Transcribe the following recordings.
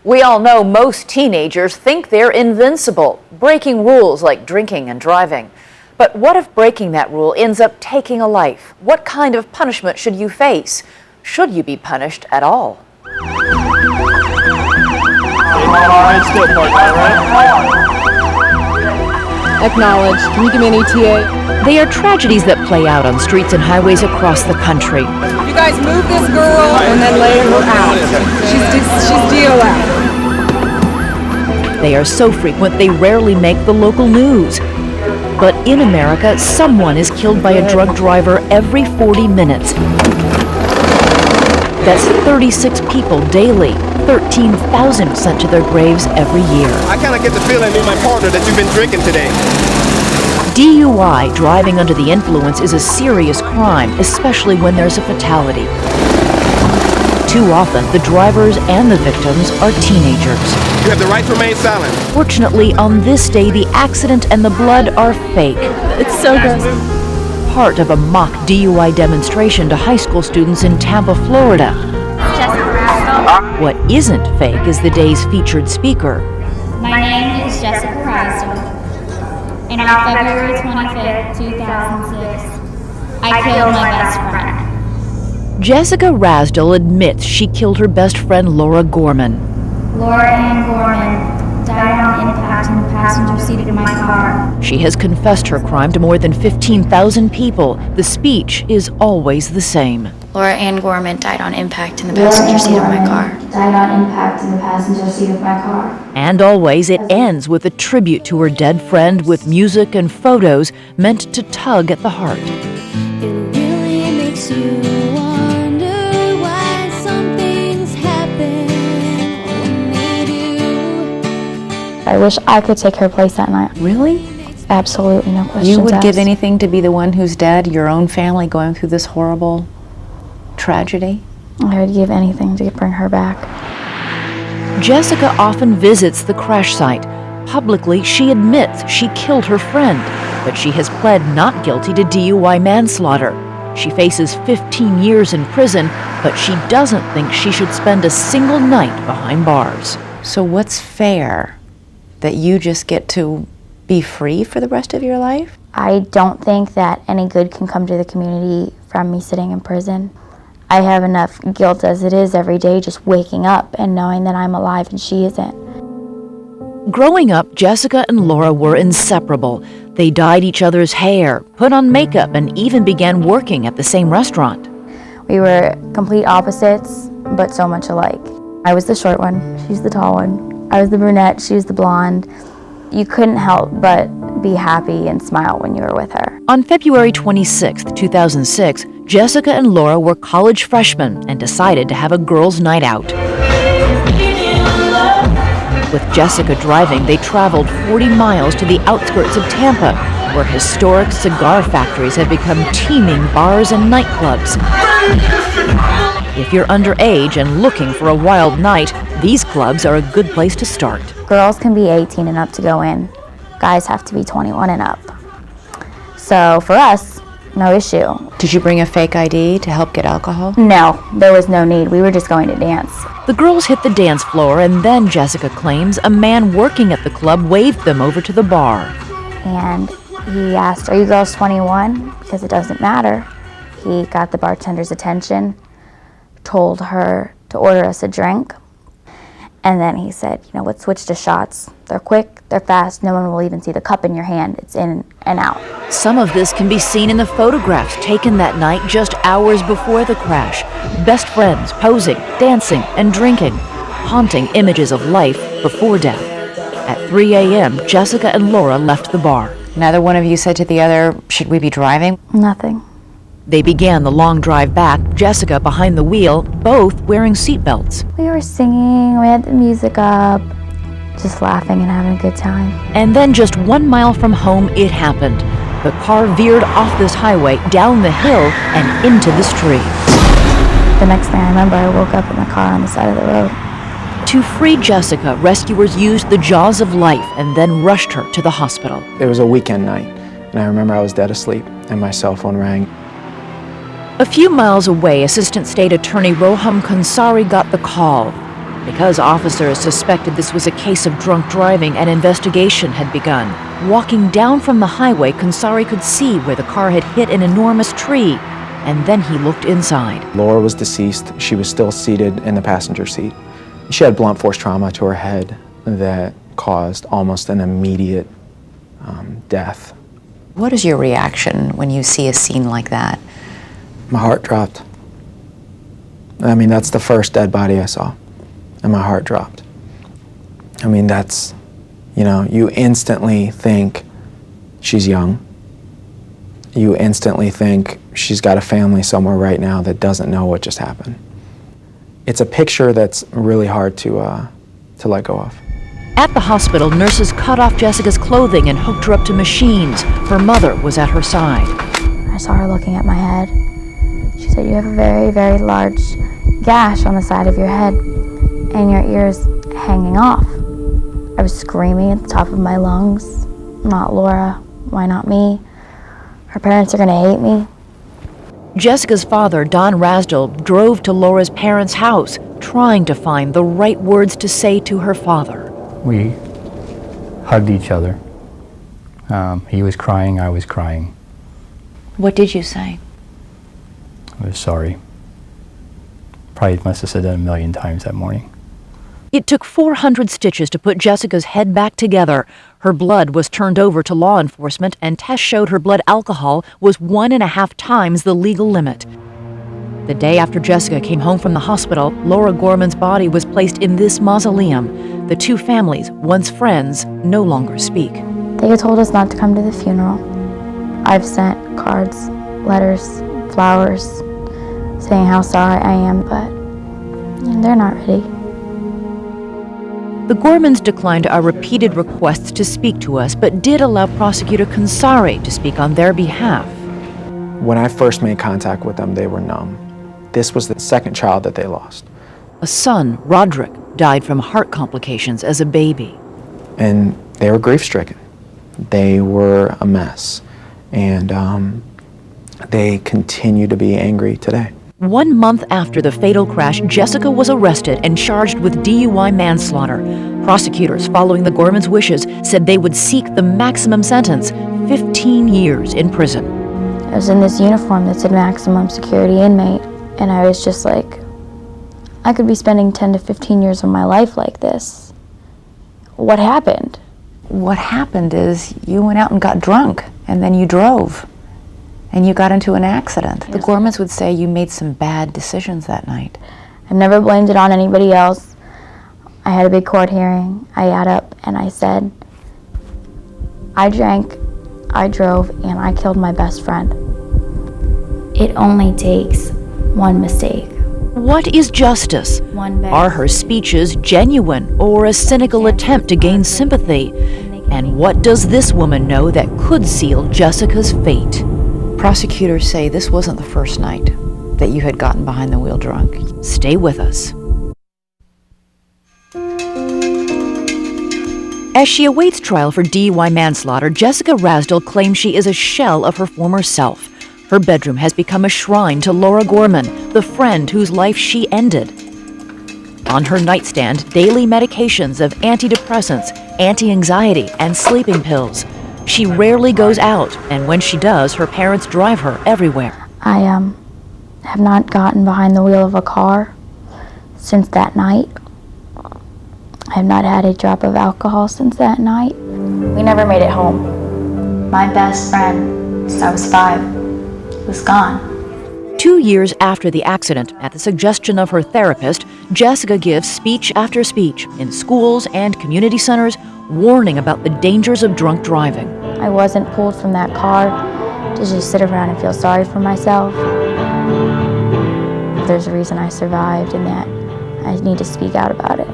We all know most teenagers think they're invincible, breaking rules like drinking and driving. But what if breaking that rule ends up taking a life? What kind of punishment should you face? Should you be punished at all? Acknowledged. Can you give me an ETA? They are tragedies that play out on streets and highways across the country. You guys move this girl and then lay her out. She's DOA. They are so frequent they rarely make the local news. But in America, someone is killed by a drug driver every 40 minutes. That's 36 people daily, 13,000 sent to their graves every year. I kind of get the feeling, me and my partner, that you've been drinking today. DUI, driving under the influence, is a serious crime, especially when there's a fatality. Too often, the drivers and the victims are teenagers. You have the right to remain silent. Fortunately, on this day, the accident and the blood are fake. It's so gross. Part of a mock DUI demonstration to high school students in Tampa, Florida. What isn't fake is the day's featured speaker. My name is Jessica Razzle, and on February 25th, 2006, I killed my best friend. Jessica Razdell admits she killed her best friend Laura Gorman. Laura Ann Gorman died on impact in the passenger seat of my car. She has confessed her crime to more than 15,000 people. The speech is always the same. Laura Ann Gorman died on impact in the passenger seat of my car. Died on impact in the passenger seat of my car. And always it ends with a tribute to her dead friend with music and photos meant to tug at the heart. It really makes you wonder why some things happen when they do. I wish I could take her place that night. Really? Absolutely, no questions You would asked. give anything to be the one who's dead, your own family going through this horrible tragedy? I would give anything to bring her back. Jessica often visits the crash site. Publicly, she admits she killed her friend, but she has pled not guilty to DUI manslaughter. She faces 15 years in prison, but she doesn't think she should spend a single night behind bars. So what's fair? That you just get to be free for the rest of your life? I don't think that any good can come to the community from me sitting in prison. I have enough guilt as it is every day just waking up and knowing that I'm alive and she isn't. Growing up, Jessica and Laura were inseparable. They dyed each other's hair, put on makeup, and even began working at the same restaurant. We were complete opposites, but so much alike. I was the short one, she's the tall one. I was the brunette, she was the blonde. You couldn't help but be happy and smile when you were with her. On February 26, 2006, Jessica and Laura were college freshmen and decided to have a girls' night out. With Jessica driving, they traveled 40 miles to the outskirts of Tampa, where historic cigar factories have become teeming bars and nightclubs. If you're underage and looking for a wild night, these clubs are a good place to start. Girls can be 18 and up to go in. Guys have to be 21 and up. So for us, no issue. Did you bring a fake ID to help get alcohol? No, there was no need. We were just going to dance. The girls hit the dance floor, and then, Jessica claims, a man working at the club waved them over to the bar. And he asked, "Are you girls 21? Because it doesn't matter." He got the bartender's attention, told her to order us a drink, and then he said, let's switch to shots. They're quick, they're fast, no one will even see the cup in your hand. It's in and out. Some of this can be seen in the photographs taken that night just hours before the crash. Best friends posing, dancing, and drinking, haunting images of life before death. At 3 a.m., Jessica and Laura left the bar. Neither one of you said to the other, should we be driving? Nothing. They began the long drive back, Jessica behind the wheel, both wearing seatbelts. We were singing, we had the music up, just laughing and having a good time. And then just 1 mile from home, it happened. The car veered off this highway, down the hill, and into the street. The next thing I remember, I woke up in the car on the side of the road. To free Jessica, rescuers used the jaws of life and then rushed her to the hospital. It was a weekend night, and I remember I was dead asleep, and my cell phone rang. A few miles away, Assistant State Attorney Roham Kansari got the call. Because officers suspected this was a case of drunk driving, an investigation had begun. Walking down from the highway, Kansari could see where the car had hit an enormous tree, and then he looked inside. Laura was deceased. She was still seated in the passenger seat. She had blunt force trauma to her head that caused almost an immediate death. What is your reaction when you see a scene like that? My heart dropped. I mean, that's the first dead body I saw, and my heart dropped. I mean, that's, you know, you instantly think she's young. You instantly think she's got a family somewhere right now that doesn't know what just happened. It's a picture that's really hard to let go of. At the hospital, nurses cut off Jessica's clothing and hooked her up to machines. Her mother was at her side. I saw her looking at my head. She said, "You have a very, very large gash on the side of your head and your ears hanging off." I was screaming at the top of my lungs, "Not Laura, why not me? Her parents are gonna hate me." Jessica's father, Don Rasdell, drove to Laura's parents' house, trying to find the right words to say to her father. We hugged each other. He was crying, I was crying. What did you say? I was sorry. Probably must have said that a million times that morning. It took 400 stitches to put Jessica's head back together. Her blood was turned over to law enforcement, and tests showed her blood alcohol was 1.5 times the legal limit. The day after Jessica came home from the hospital, Laura Gorman's body was placed in this mausoleum. The two families, once friends, no longer speak. They told us not to come to the funeral. I've sent cards, letters, flowers, saying how sorry I am, but they're not ready. The Gormans declined our repeated requests to speak to us, but did allow Prosecutor Kansari to speak on their behalf. When I first made contact with them, they were numb. This was the second child that they lost. A son, Roderick, died from heart complications as a baby. And they were grief-stricken. They were a mess. And they continue to be angry today. 1 month after the fatal crash, Jessica was arrested and charged with DUI manslaughter. Prosecutors, following the Gormans' wishes, said they would seek the maximum sentence, 15 years in prison. I was in this uniform that said maximum security inmate, and I was just like, I could be spending 10 to 15 years of my life like this. What happened? What happened is you went out and got drunk, and then you drove, and you got into an accident. The Gormans would say you made some bad decisions that night. I've never blamed it on anybody else. I had a big court hearing. I got up and I said, I drank, I drove, and I killed my best friend. It only takes one mistake. What is justice? Are her speeches genuine or a cynical attempt to gain sympathy? And what does this woman know that could seal Jessica's fate? Prosecutors say this wasn't the first night that you had gotten behind the wheel drunk. Stay with us. As she awaits trial for DUI manslaughter, Jessica Rasdell claims she is a shell of her former self. Her bedroom has become a shrine to Laura Gorman, the friend whose life she ended. On her nightstand, daily medications of antidepressants, anti-anxiety, and sleeping pills. She rarely goes out, and when she does, her parents drive her everywhere. I have not gotten behind the wheel of a car since that night. I have not had a drop of alcohol since that night. We never made it home. My best friend, since I was 5, was gone. 2 years after the accident, at the suggestion of her therapist, Jessica gives speech after speech in schools and community centers, warning about the dangers of drunk driving. I wasn't pulled from that car to just sit around and feel sorry for myself. There's a reason I survived, and that I need to speak out about it.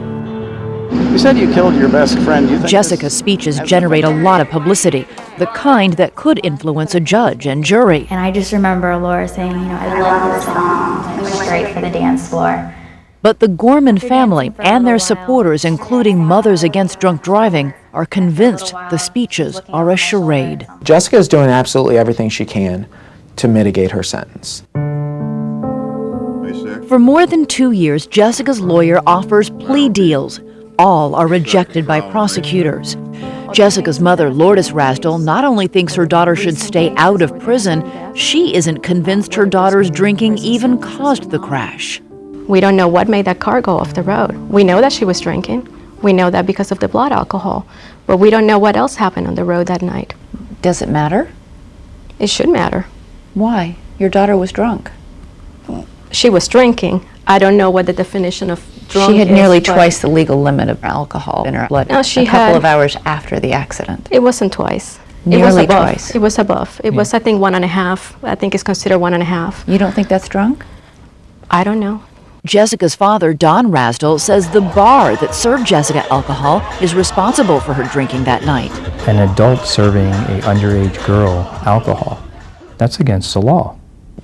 You said you killed your best friend. You think Jessica's speeches generate a lot of publicity, the kind that could influence a judge and jury. And I just remember Laura saying, I love this song. It was great for the dance floor. But the Gorman family and their supporters, including Mothers Against Drunk Driving, are convinced the speeches are a charade. Jessica is doing absolutely everything she can to mitigate her sentence. May 6th. For more than 2 years, Jessica's lawyer offers plea deals. All are rejected by prosecutors. Jessica's mother, Lourdes Rasdell, not only thinks her daughter should stay out of prison, she isn't convinced her daughter's drinking even caused the crash. We don't know what made that car go off the road. We know that she was drinking. We know that because of the blood alcohol. But we don't know what else happened on the road that night. Does it matter? It should matter. Why? Your daughter was drunk. She was drinking. I don't know what the definition of drunk is. She had nearly twice the legal limit of alcohol in her blood. No, she a couple had- of hours after the accident. It wasn't twice. Nearly it was above. twice. It was above. It was, I think, 1.5. I think it's considered 1.5. You don't think that's drunk? I don't know. Jessica's father, Don Rasdell, says the bar that served Jessica alcohol is responsible for her drinking that night. An adult serving an underage girl alcohol, that's against the law.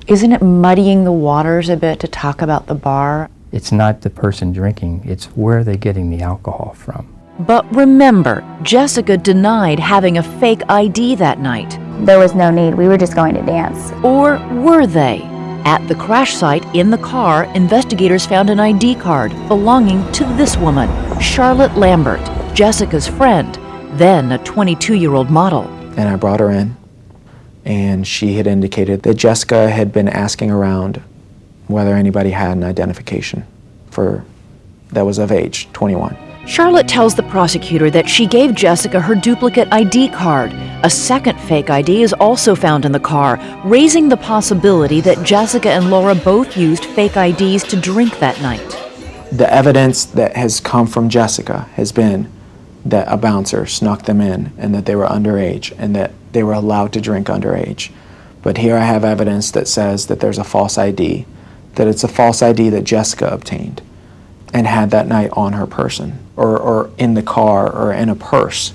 Isn't it muddying the waters a bit to talk about the bar? It's not the person drinking, it's where they're getting the alcohol from. But remember, Jessica denied having a fake ID that night. There was no need. We were just going to dance. Or were they? At the crash site, in the car, investigators found an ID card belonging to this woman, Charlotte Lambert, Jessica's friend, then a 22-year-old model. And I brought her in, and she had indicated that Jessica had been asking around whether anybody had an identification that was of age, 21. Charlotte tells the prosecutor that she gave Jessica her duplicate ID card. A second fake ID is also found in the car, raising the possibility that Jessica and Laura both used fake IDs to drink that night. The evidence that has come from Jessica has been that a bouncer snuck them in and that they were underage and that they were allowed to drink underage. But here I have evidence that says that there's a false ID, that it's a false ID that Jessica obtained and had that night on her person, or in the car, or in a purse,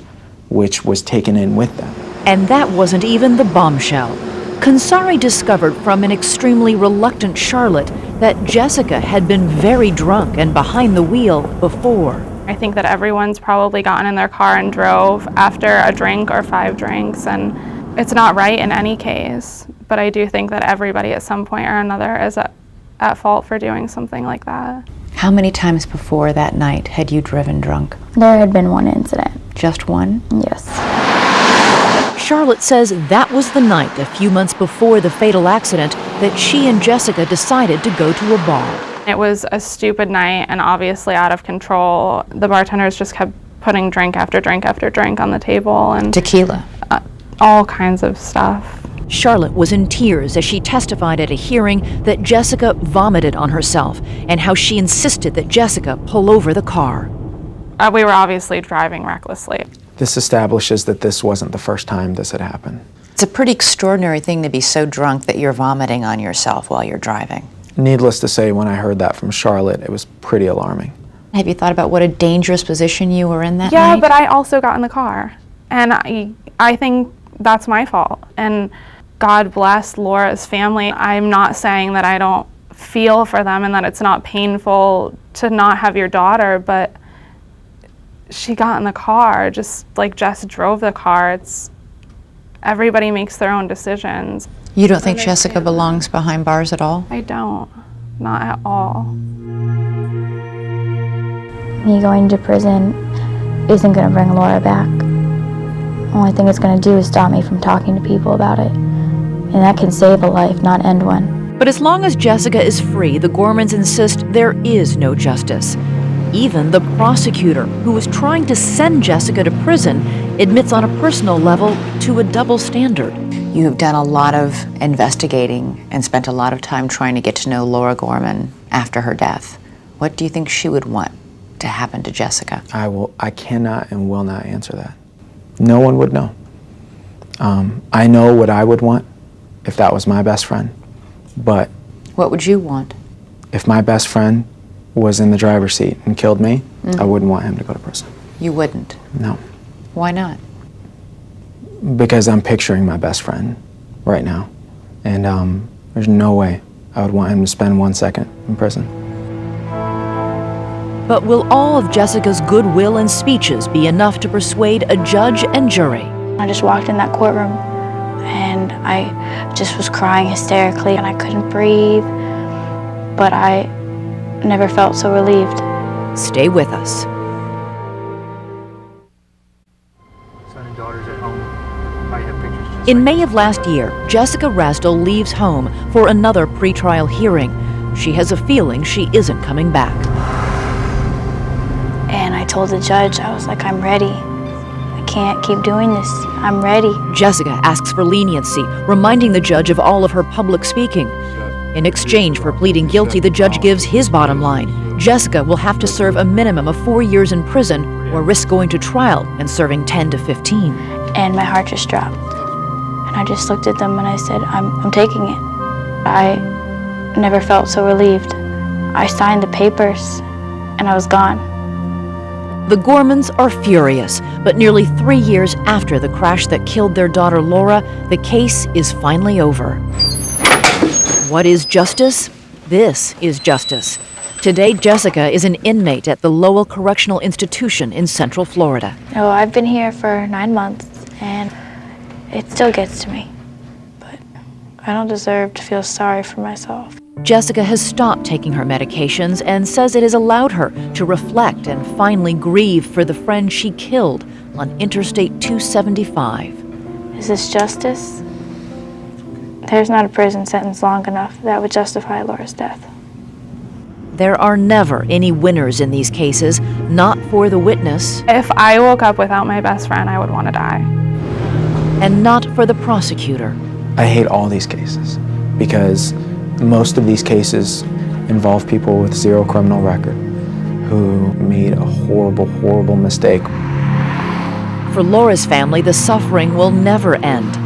which was taken in with them. And that wasn't even the bombshell. Consari discovered from an extremely reluctant Charlotte that Jessica had been very drunk and behind the wheel before. I think that everyone's probably gotten in their car and drove after a drink or 5 drinks, and it's not right in any case. But I do think that everybody at some point or another is at fault for doing something like that. How many times before that night had you driven drunk? There had been one incident. Just one? Yes. Charlotte says that was the night, a few months before the fatal accident, that she and Jessica decided to go to a bar. It was a stupid night and obviously out of control. The bartenders just kept putting drink after drink after drink on the table. And tequila. All kinds of stuff. Charlotte was in tears as she testified at a hearing that Jessica vomited on herself and how she insisted that Jessica pull over the car. We were obviously driving recklessly. This establishes that this wasn't the first time this had happened. It's a pretty extraordinary thing to be so drunk that you're vomiting on yourself while you're driving. Needless to say, when I heard that from Charlotte, it was pretty alarming. Have you thought about what a dangerous position you were in that night? Yeah, but I also got in the car. And I think that's my fault. And God bless Laura's family. I'm not saying that I don't feel for them and that it's not painful to not have your daughter, but she got in the car, just like Jess drove the car. Everybody makes their own decisions. You don't think Jessica belongs behind bars at all? I don't, not at all. Me going to prison isn't going to bring Laura back. Only thing it's going to do is stop me from talking to people about it. And that can save a life, not end one. But as long as Jessica is free, the Gormans insist there is no justice. Even the prosecutor, who was trying to send Jessica to prison, admits on a personal level to a double standard. You have done a lot of investigating and spent a lot of time trying to get to know Laura Gorman after her death. What do you think she would want to happen to Jessica? I cannot and will not answer that. No one would know. I know what I would want if that was my best friend, but... What would you want? If my best friend was in the driver's seat and killed me, I wouldn't want him to go to prison. You wouldn't? No. Why not? Because I'm picturing my best friend right now, and there's no way I would want him to spend 1 second in prison. But will all of Jessica's goodwill and speeches be enough to persuade a judge and jury? I just walked in that courtroom and I just was crying hysterically and I couldn't breathe. But I never felt so relieved. Stay with us. Son and daughters at home. I have pictures just In May of last year, Jessica Rasdell leaves home for another pretrial hearing. She has a feeling she isn't coming back. And I told the judge, I was like, I'm ready. I can't keep doing this. I'm ready. Jessica asks for leniency, reminding the judge of all of her public speaking. In exchange for pleading guilty, the judge gives his bottom line. Jessica will have to serve a minimum of 4 years in prison or risk going to trial and serving 10 to 15. And my heart just dropped. And I just looked at them and I said, I'm taking it. I never felt so relieved. I signed the papers and I was gone. The Gormans are furious, but nearly 3 years after the crash that killed their daughter Laura, the case is finally over. What is justice? This is justice. Today, Jessica is an inmate at the Lowell Correctional Institution in Central Florida. No, I've been here for 9 months and it still gets to me. But I don't deserve to feel sorry for myself. Jessica has stopped taking her medications and says it has allowed her to reflect and finally grieve for the friend she killed on Interstate 275. Is this justice? There's not a prison sentence long enough that would justify Laura's death. There are never any winners in these cases, not for the witness. If I woke up without my best friend, I would want to die. And not for the prosecutor. I hate all these cases because most of these cases involve people with zero criminal record who made a horrible, horrible mistake. For Laura's family, the suffering will never end.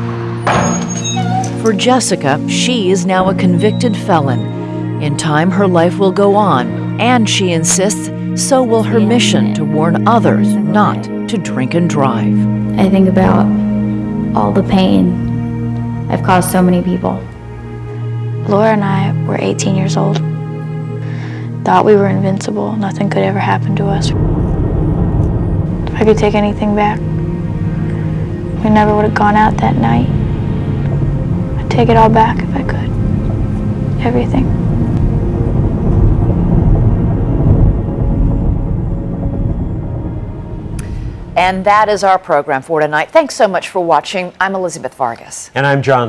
For Jessica, she is now a convicted felon. In time, her life will go on, and she insists, so will her mission to warn others not to drink and drive. I think about all the pain I've caused so many people. Laura and I were 18 years old. Thought we were invincible. Nothing could ever happen to us. If I could take anything back, we never would have gone out that night. I'd take it all back if I could. Everything. And that is our program for tonight. Thanks so much for watching. I'm Elizabeth Vargas. And I'm John.